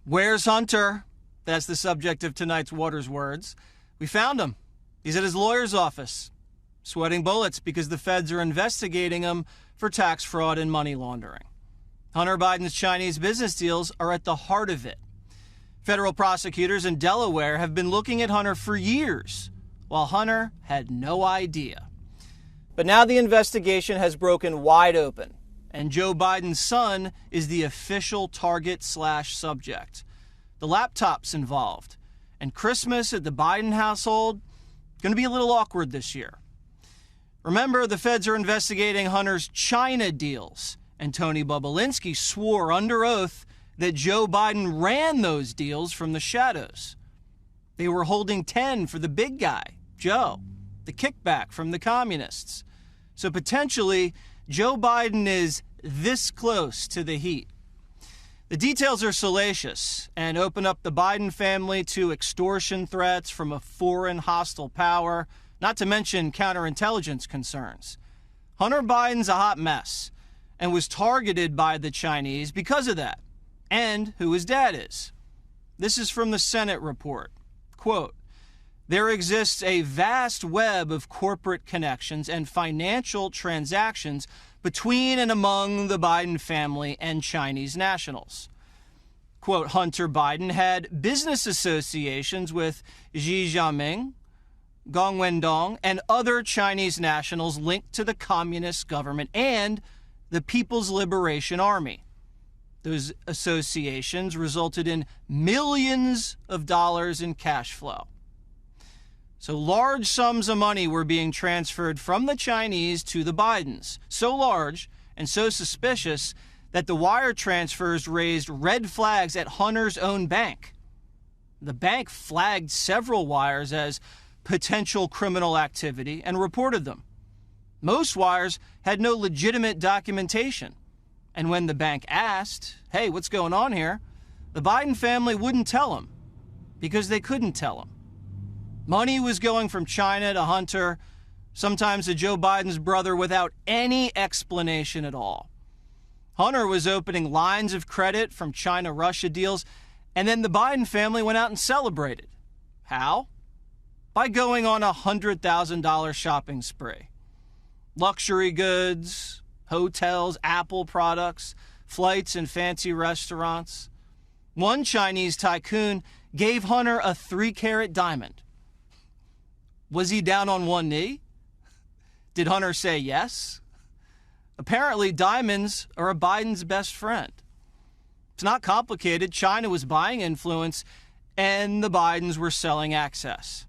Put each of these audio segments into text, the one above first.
Where's Hunter? That's the subject of tonight's Waters Words. We found him. He's at his lawyer's office, sweating bullets because the feds are investigating him for tax fraud and money laundering. Hunter Biden's Chinese business deals are at the heart of it. Federal prosecutors in Delaware have been looking at Hunter for years, while Hunter had no idea. But now the investigation has broken wide open, and Joe Biden's son is the official target/subject. The laptop's involved, and Christmas at the Biden household going to be a little awkward this year. Remember, the feds are investigating Hunter's China deals, and Tony Bobulinski swore under oath that Joe Biden ran those deals from the shadows. They were holding 10 for the big guy, Joe, the kickback from the communists. So potentially, Joe Biden is this close to the heat. The details are salacious and open up the Biden family to extortion threats from a foreign hostile power, not to mention counterintelligence concerns. Hunter Biden's a hot mess and was targeted by the Chinese because of that, and who his dad is. This is from the Senate report. Quote, "There exists a vast web of corporate connections and financial transactions between and among the Biden family and Chinese nationals." Quote, Hunter Biden had business associations with Xi Jinping, Gong Wendong, and other Chinese nationals linked to the communist government and the People's Liberation Army. Those associations resulted in millions of dollars in cash flow. So large sums of money were being transferred from the Chinese to the Bidens. So large and so suspicious that the wire transfers raised red flags at Hunter's own bank. The bank flagged several wires as potential criminal activity and reported them. Most wires had no legitimate documentation. And when the bank asked, hey, what's going on here? The Biden family wouldn't tell them because they couldn't tell them. Money was going from China to Hunter, sometimes to Joe Biden's brother, without any explanation at all. Hunter was opening lines of credit from China-Russia deals, and then the Biden family went out and celebrated. How? By going on a $100,000 shopping spree. Luxury goods, hotels, Apple products, flights and fancy restaurants. One Chinese tycoon gave Hunter a 3-carat diamond. Was he down on one knee? Did Hunter say yes? Apparently, diamonds are a Biden's best friend. It's not complicated. China was buying influence, and the Bidens were selling access.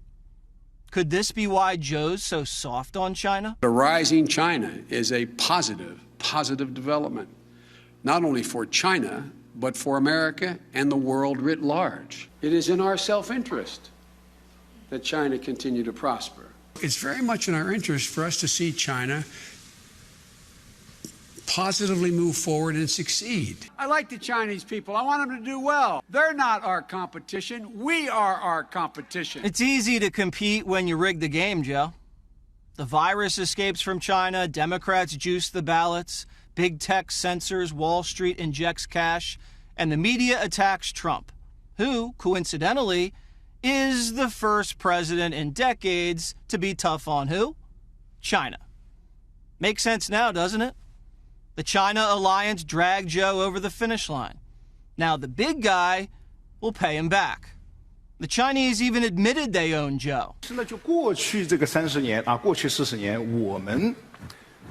Could this be why Joe's so soft on China? The rising China is a positive development, not only for China, but for America and the world writ large. It is in our self-interest that China continue to prosper. It's very much in our interest for us to see China positively move forward and succeed. I like the Chinese people. I want them to do well. They're not our competition. We are our competition. It's easy to compete when you rig the game, Joe. The virus escapes from China, Democrats juice the ballots, big tech censors, Wall Street injects cash, and the media attacks Trump, who, coincidentally, is the first president in decades to be tough on who? China. Makes sense now, doesn't it? The China alliance dragged Joe over the finish line. Now the big guy will pay him back. The Chinese even admitted they own Joe. 就过去这个30年啊，过去40年，我们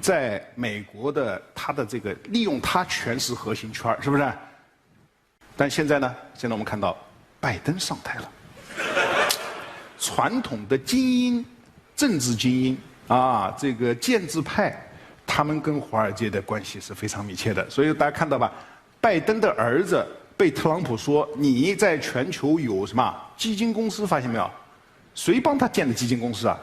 在美国的它的这个利用它全是核心圈，是不是？但现在呢？现在我们看到拜登上台了。传统的精英、政治精英啊，这个建制派，他们跟华尔街的关系是非常密切的。所以大家看到吧，拜登的儿子被特朗普说你在全球有什么基金公司，发现没有？谁帮他建的基金公司啊？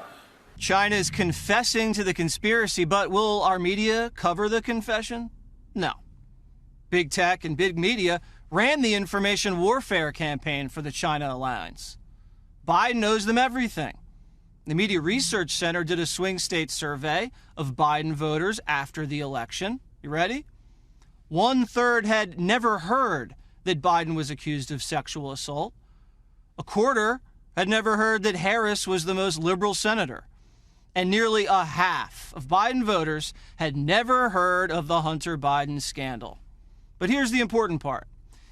China is confessing to the conspiracy, but will our media cover the confession? No. Big tech and big media ran the information warfare campaign for the China alliance. Biden owes them everything. The Media Research Center did a swing state survey of Biden voters after the election. You ready? 1/3 had never heard that Biden was accused of sexual assault. A quarter had never heard that Harris was the most liberal senator. And nearly a half of Biden voters had never heard of the Hunter Biden scandal. But here's the important part.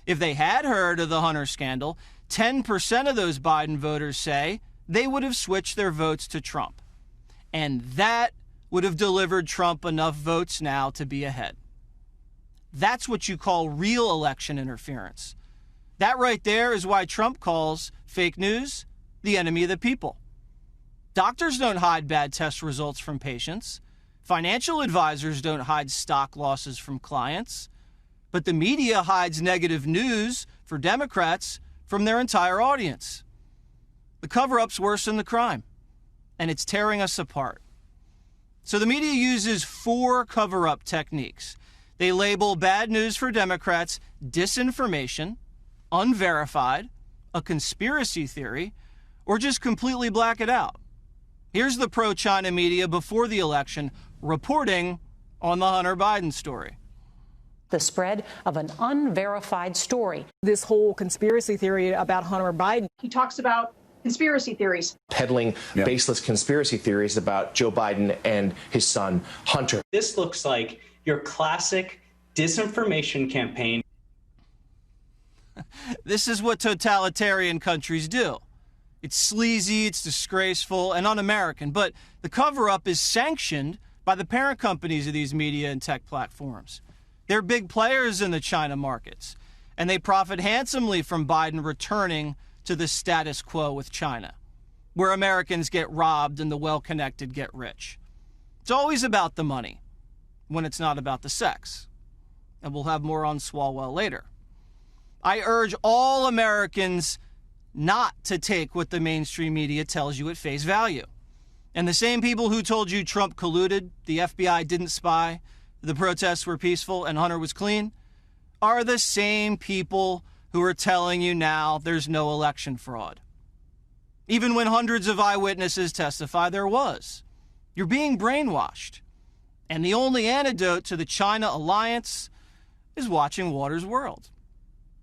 If they had heard of the Hunter scandal, 10% of those Biden voters say they would have switched their votes to Trump. And that would have delivered Trump enough votes now to be ahead. That's what you call real election interference. That right there is why Trump calls fake news the enemy of the people. Doctors don't hide bad test results from patients. Financial advisors don't hide stock losses from clients. But the media hides negative news for Democrats from their entire audience. The cover-up's worse than the crime, and it's tearing us apart. So the media uses 4 cover-up techniques. They label bad news for Democrats disinformation, unverified, a conspiracy theory, or just completely black it out. Here's the pro-China media before the election reporting on the Hunter Biden story. The spread of an unverified story. This whole conspiracy theory about Hunter Biden. He talks about conspiracy theories. Peddling baseless conspiracy theories about Joe Biden and his son, Hunter. This looks like your classic disinformation campaign. This is what totalitarian countries do. It's sleazy, it's disgraceful, and un-American, but the cover-up is sanctioned by the parent companies of these media and tech platforms. They're big players in the China markets, and they profit handsomely from Biden returning to the status quo with China, where Americans get robbed and the well-connected get rich. It's always about the money when it's not about the sex. And we'll have more on Swalwell later. I urge all Americans not to take what the mainstream media tells you at face value. And the same people who told you Trump colluded, the FBI didn't spy, the protests were peaceful, and Hunter was clean, are the same people who are telling you now there's no election fraud. Even when hundreds of eyewitnesses testify there was. You're being brainwashed. And the only antidote to the China alliance is watching Watters World.